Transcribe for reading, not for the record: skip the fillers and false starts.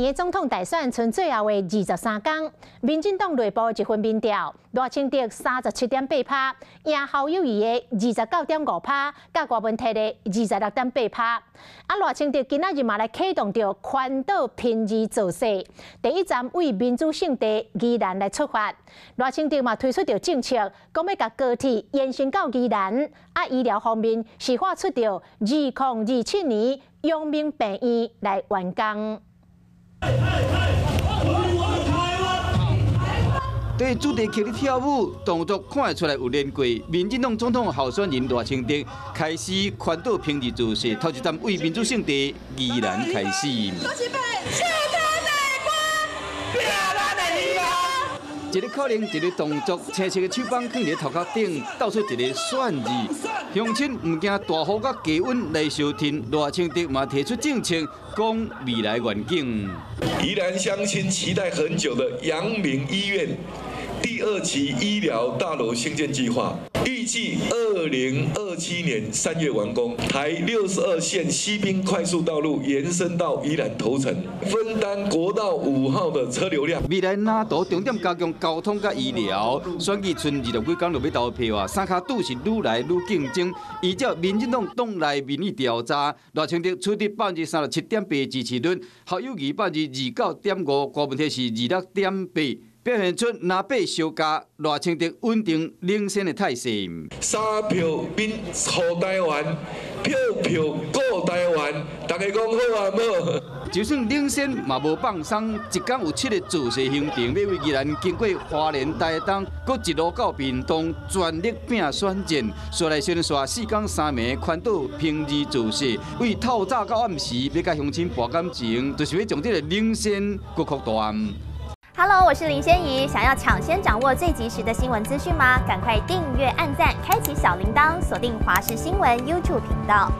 年的总统大选剩最后的23天，民进党内部一份民调，赖清德37.8%，赢侯友宜的29.5%，甲郭文摕的26.8%。赖清德今仔日嘛来启动着宽岛拼字造势，第一站为民主圣地宜兰来出发。赖清德嘛推出着政策，讲要甲高铁延伸到宜兰。医疗方面是发出着2027年阳明病院来完工。对主题曲的跳舞动作看得出来有练过。民进党总统候选人赖清德开始宽岛平日造势，头一站为民主圣地宜兰开始。一个可能，一个动作，青色的手棒放伫头壳顶，斗出一个选字。乡亲唔惊大雨甲低温来相天，赖清德嘛提出政策，讲未来愿景。宜兰乡亲期待很久的阳明医院第2期医疗大楼兴建计划，预计2027年3月完工。台62线西滨快速道路延伸到宜兰头城，分担国道5号的车流量。未来哪都重点加强交通甲医疗，选举剩20几天就要投票啊，三脚赌是愈来愈竞争。依照民进党党内民意调查，赖清德取得37.8%支持率，侯友宜29.5%，郭文摕是26.8%。表现出南北相加，赖清德稳定领先的态势。3票民护台湾，票顾台湾，大家讲好啊无？就算领先嘛无放松，一天有7个造势行程，要为宜兰经过花莲、台东，搁一路到屏东，全力拼选战。说来宣传4天3暝宽岛平日造势，为透早到暗时要甲乡亲博感情，就是要将这个领先搁扩大。Hello， 我是林仙怡。想要抢先掌握最及时的新闻资讯吗？赶快订阅、按赞、开启小铃铛，锁定华视新闻 YouTube 频道。